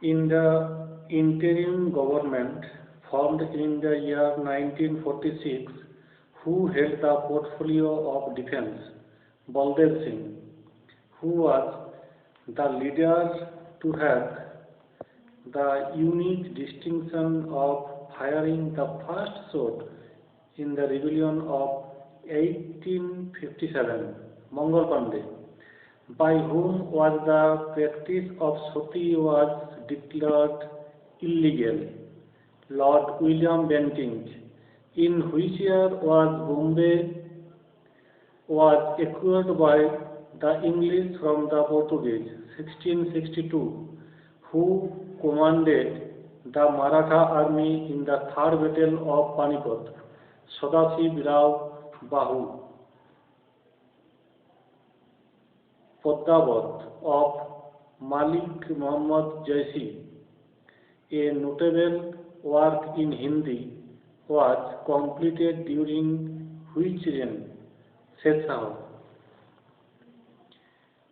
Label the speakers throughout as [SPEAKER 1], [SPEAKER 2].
[SPEAKER 1] In the interim government formed in the year 1946, who held the portfolio of defense? Baldev Singh, who was the leader to have the unique distinction of firing the first shot in the rebellion of 1857, Mongol Pandey, by whom was the practice of sati was declared illegal, Lord William Bentinck, in which year was Bombay was acquired by the English from the Portuguese, 1662, who commanded the Maratha army in the third battle of Panipat, Sadashiv Rao Bahu, Poddabad of Malik Muhammad Jaisi, a notable work in Hindi, was completed during which reign? Shetshah.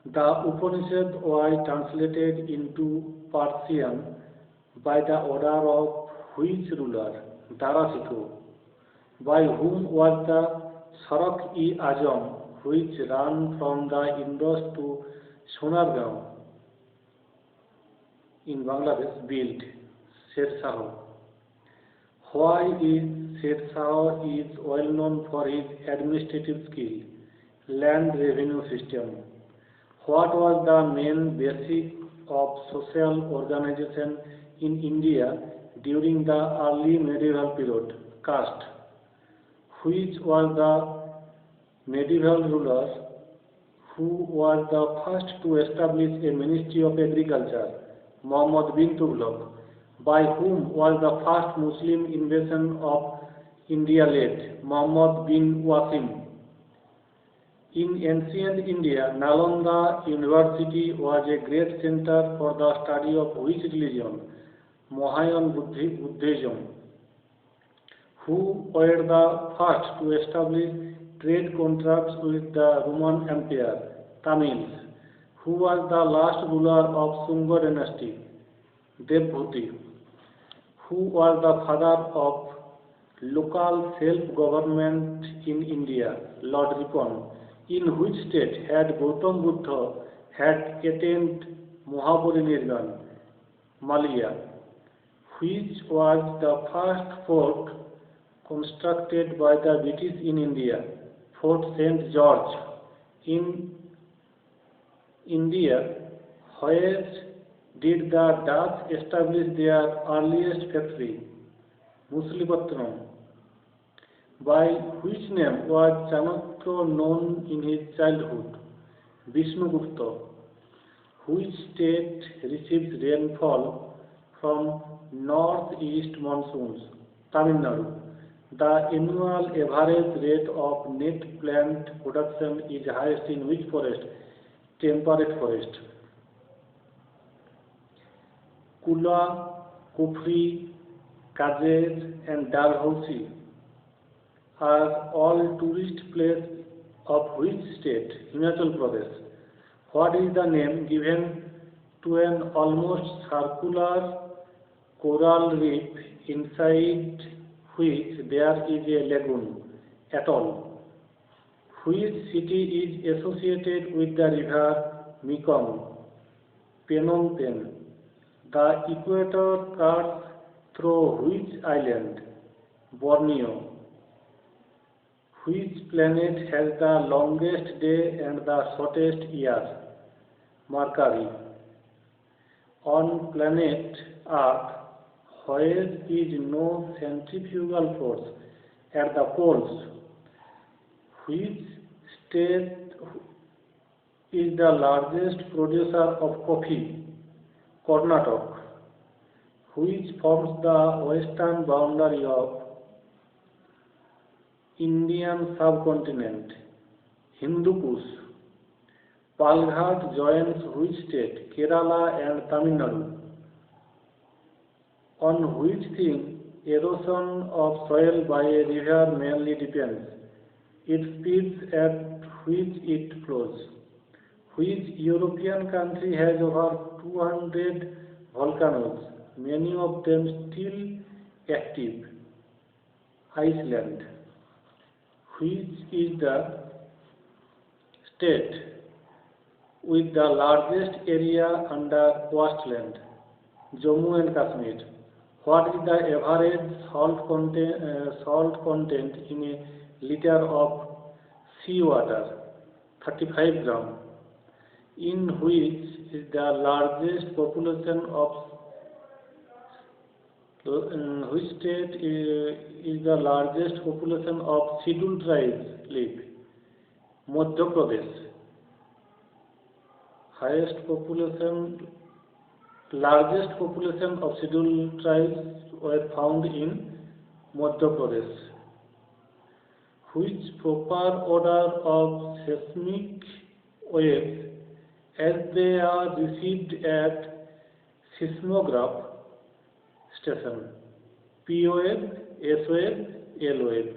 [SPEAKER 1] The Upanishad was translated into Persian by the order of which ruler? Darashikoh, by whom was the Sarak-e-Azam, which ran from the Indus to Sonargaon in Bangladesh, built? Sher Why is Sher is well known for his administrative skill, land revenue system? What was the main basis of social organization in India during the early medieval period? Caste. Which was the medieval ruler who was the first to establish a Ministry of Agriculture? Muhammad bin Tughlaq, by whom was the first Muslim invasion of India led? Muhammad bin Wasim. In ancient India, Nalanda University was a great center for the study of which religion? Mahayan Buddhism. Who were the first to establish trade contracts with the Roman Empire? Tamils. Who was the last ruler of Sunga dynasty? Devbhuti. Who was the father of local self-government in India? Lord Ripon. In which state had Gautam Buddha had attained Mahaparinirvan? Malaya. Which was the first fort constructed by the British in India? Fort St. George. In India, where did the Dutch establish their earliest factory? Muslipatnam. By which name was Chanakya known in his childhood? Vishnugupta. Which state receives rainfall from northeast monsoons? Tamil Nadu. The annual average rate of net plant production is highest in which forest? Temperate forest. Kula, Kufri, Kajer and Dalhousie are all tourist places of which state? Himachal Pradesh. What is the name given to an almost circular coral reef inside which there is a lagoon? Atoll. Which city is associated with the river Mekong? Phnom Penh. The equator cuts through which island? Borneo. Which planet has the longest day and the shortest year? Mercury. On planet Earth, where is no centrifugal force? At the poles. Which state is the largest producer of coffee? Karnataka. Which forms the western boundary of Indian subcontinent? Hindu Kush. Palghat joins which state? Kerala and Tamil Nadu. On which thing erosion of soil by a river mainly depends? Its speeds at which it flows. Which European country has over 200 volcanoes, many of them still active. Iceland, which is the state with the largest area under coastland. Jammu and Kashmir, what is the average salt content in a liter of seawater? 35 gram. In which is the largest population of which state is the largest population of scheduled tribes live? Madhya Pradesh. Largest population of scheduled tribes were found in Madhya Pradesh. Which proper order of seismic waves as they are received at seismograph station? P wave, S wave, L wave.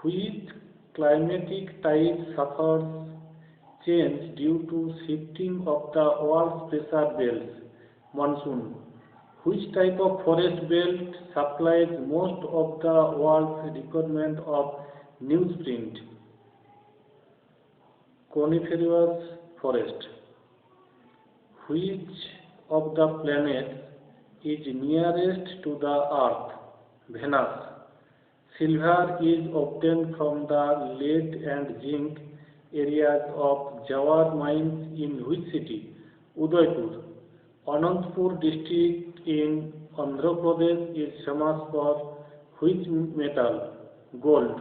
[SPEAKER 1] Which climatic type suffers change due to shifting of the world's pressure belts? Monsoon. Which type of forest belt supplies most of the world's requirement of newsprint? Coniferous forest. Which of the planets is nearest to the Earth? Venus. Silver is obtained from the lead and zinc areas of Jawar mines in which city? Udaipur. Anantapur district in Andhra Pradesh is famous for which metal? Gold.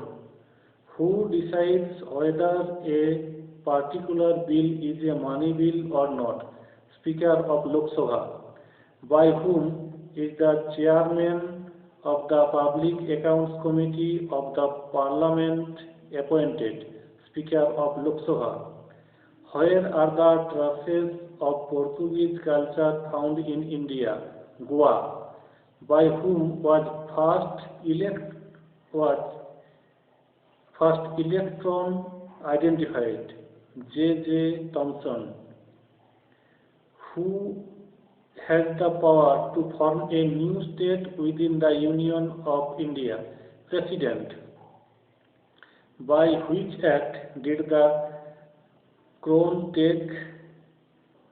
[SPEAKER 1] Who decides whether a particular bill is a money bill or not? Speaker of Lok Sabha. By whom is the chairman of the Public Accounts Committee of the Parliament appointed? Speaker of Lok Sabha. Where are the traces of Portuguese culture found in India? Goa. By whom was first electron identified? J. Thomson. Who has the power to form a new state within the Union of India? President. By which act did the Crown take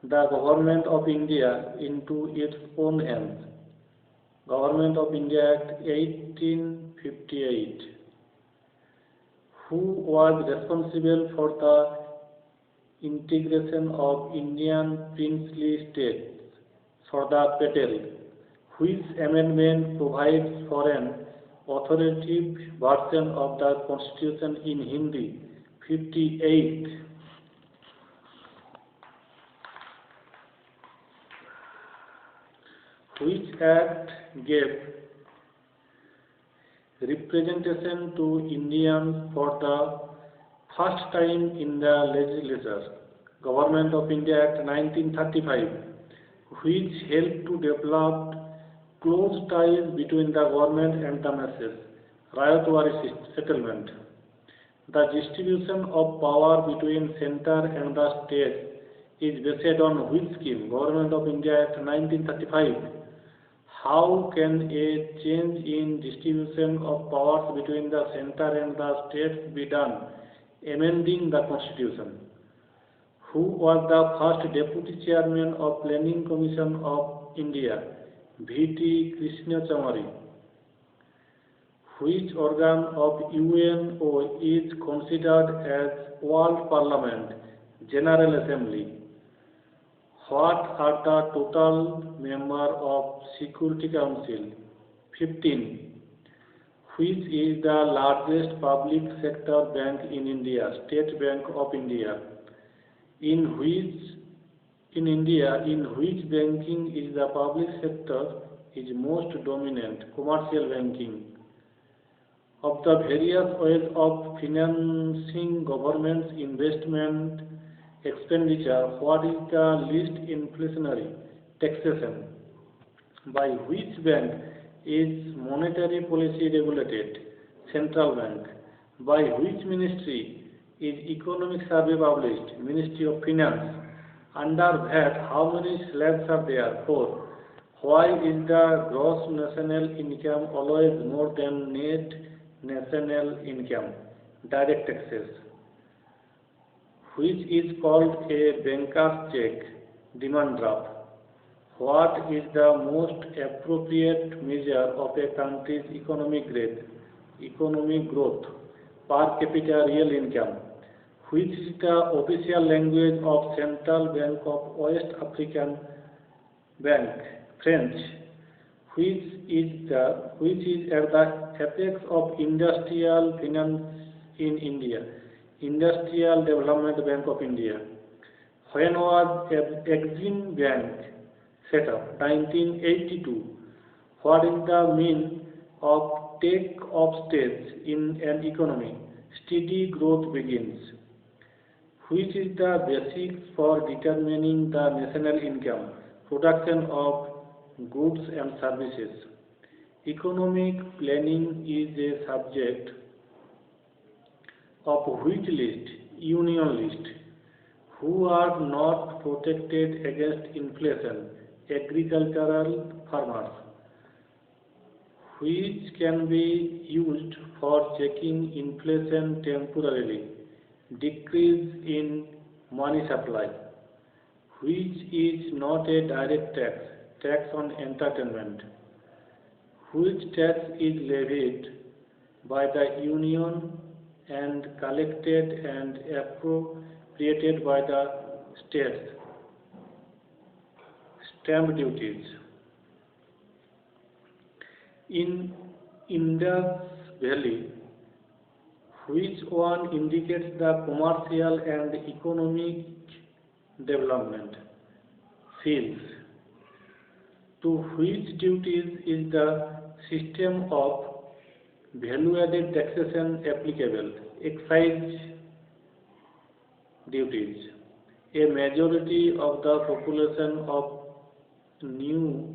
[SPEAKER 1] the Government of India into its own hands? Government of India Act 1858. Who was responsible for the integration of Indian princely states? Sardar Patel. Which amendment provides for an authoritative version of the Constitution in Hindi? 58. Which act gave representation to Indians for the first time in the legislature? Government of India Act 1935. Which helped to develop close ties between the government and the masses? Rayatwari settlement. The distribution of power between center and the state is based on which scheme? Government of India Act 1935. How can a change in distribution of powers between the center and the states be done? Amending the Constitution. Who was the first Deputy Chairman of Planning Commission of India? V.T. Krishnachamari. Which organ of UNO is considered as World Parliament? General Assembly. What are the total members of Security Council? 15. Which is the largest public sector bank in India? State Bank of India. In which banking is the public sector is most dominant? Commercial banking. Of the various ways of financing government's investment expenditure, what is the least inflationary? Taxation. By which bank is monetary policy regulated? Central Bank. By which ministry is economic survey published? Ministry of Finance. Under that, how many slaves are there? 4. Why is the gross national income always more than net national income? Direct taxes. Which is called a banker's check, demand draft. What is the most appropriate measure of a country's economic growth, per capita real income? Which is the official language of Central Bank of West African Bank, French? Which is at the apex of industrial finance in India? Industrial Development Bank of India. When was Exim Bank set up? 1982. What is the mean of take-off stage in an economy? Steady growth begins. Which is the basics for determining the national income? Production of goods and services. Economic planning is a subject of which list? Union list. Who are not protected against inflation? Agricultural farmers. Which can be used for checking inflation temporarily? Decrease in money supply. Which is not a direct tax? Tax on entertainment. Which tax is levied by the union and collected and appropriated by the states? Stamp duties. In Indus Valley, which one indicates the commercial and economic development? Fields. To which duties is the system of value-added taxation applicable? Excise duties. A majority of the population of Newfoundland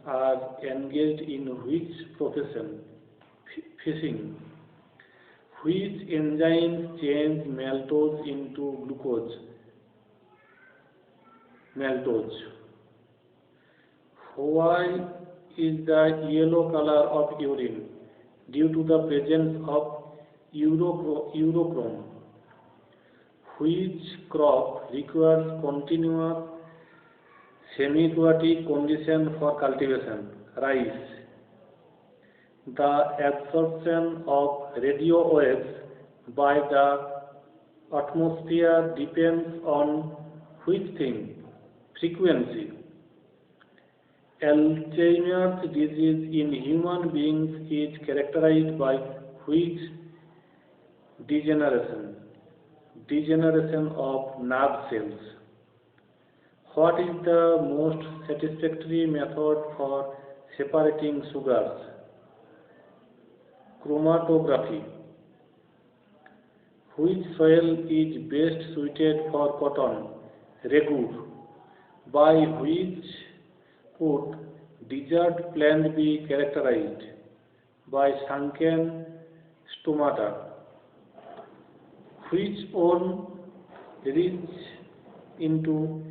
[SPEAKER 1] are engaged in which profession? Fishing. Which enzymes change maltose into glucose? Maltose. Why is the yellow color of urine? Due to the presence of urochrome. Which crop requires continuous semi-aquatic condition for cultivation? Rice. The absorption of radio waves by the atmosphere depends on which thing? Frequency. Alzheimer's disease in human beings is characterized by which degeneration? Degeneration of nerve cells. What is the most satisfactory method for separating sugars? Chromatography. Which soil is best suited for cotton? Regur. By which could desert plant be characterized? By sunken stomata. Which worm reach into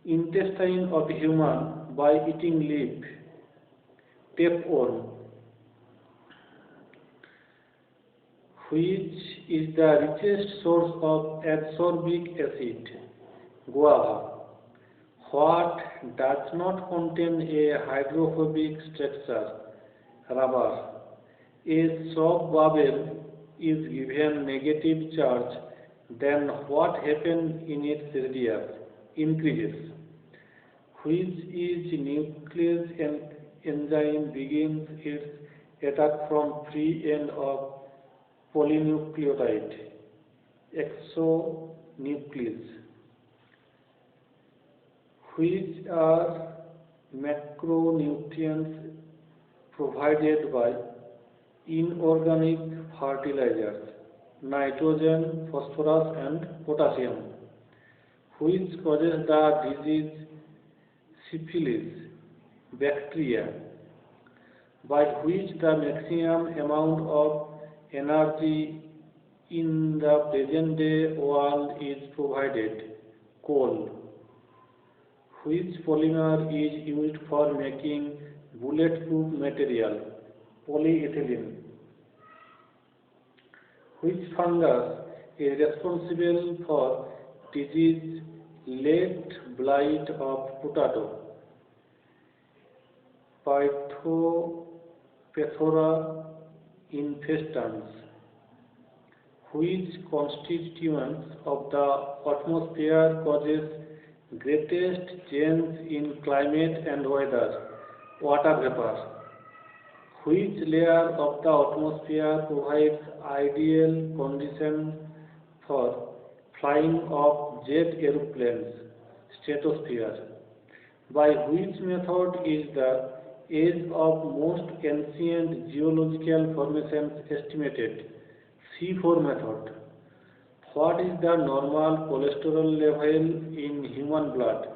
[SPEAKER 1] intestine of human by eating leaf? Tapeworm. Which is the richest source of ascorbic acid? Guava. What does not contain a hydrophobic structure? Rubber. A soap bubble is given negative charge, then what happens in its radius? Increases. Which is nuclease enzyme begins its attack from free end of polynucleotide? Exonuclease. Which are macronutrients provided by inorganic fertilizers? Nitrogen, phosphorus and potassium. Which causes the disease syphilis? Bacteria. By which the maximum amount of energy in the present day world is provided? Coal. Which polymer is used for making bulletproof material? Polyethylene. Which fungus is responsible for disease late blight of potato? Phytophthora infestans. Which constituents of the atmosphere causes greatest change in climate and weather? Water vapor. Which layer of the atmosphere provides ideal conditions for flying of jet aeroplanes? Stratosphere. By which method is the age of most ancient geological formations estimated? C4 method. What is the normal cholesterol level in human blood?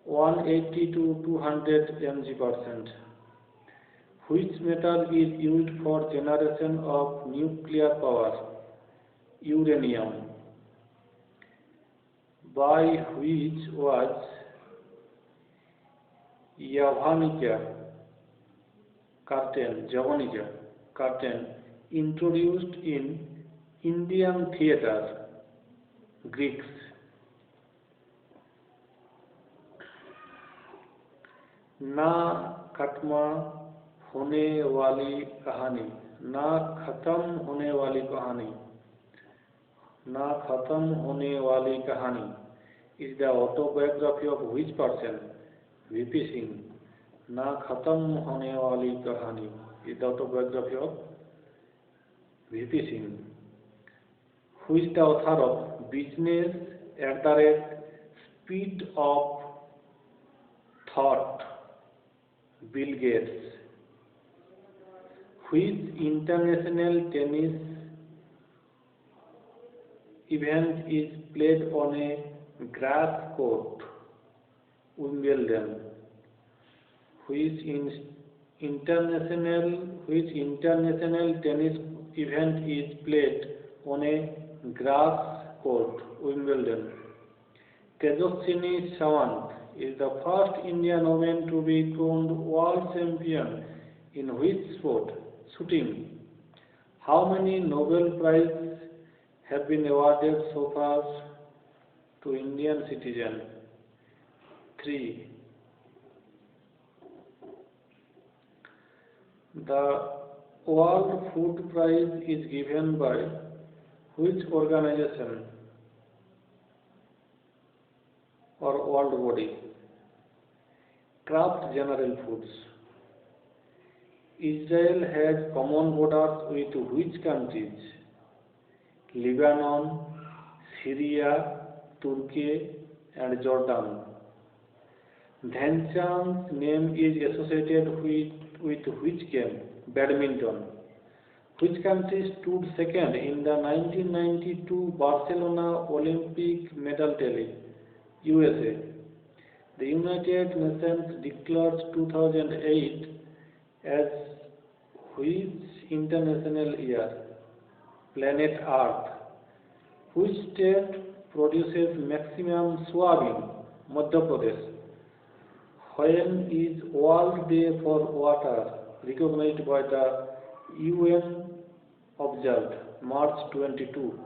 [SPEAKER 1] 180 to 200 mg%. Which metal is used for generation of nuclear power? Uranium. By which was Javanica curtain introduced in Indian theatre? Greeks. ना खत्म होने वाली कहानी, ना खत्म होने वाली कहानी, ना खत्म होने वाली कहानी is the autobiography of which person? VP Singh. ना खत्म होने वाली कहानी is the autobiography of VP Singh. Who is the author of Business at the Speed of Thought? Bill Gates. Which international tennis event is played on a grass court? Wimbledon. Which international tennis event is played on a grass court? Wimbledon. Tejaswini Sawant is the first Indian woman to be crowned world champion in which sport? Shooting. How many Nobel Prizes have been awarded so far to Indian citizens? 3. The World Food Prize is given by which organization or world body? Kraft General Foods. Israel has common borders with which countries? Lebanon, Syria, Turkey and Jordan. Dhyanchand's name is associated with which game? Badminton. Which country stood second in the 1992 Barcelona Olympic medal tally? USA. The United Nations declares 2008 as which international year? Planet Earth. Which state produces maximum soybean? Madhya Pradesh. When is World Day for Water recognized by the UN? Observed March 22.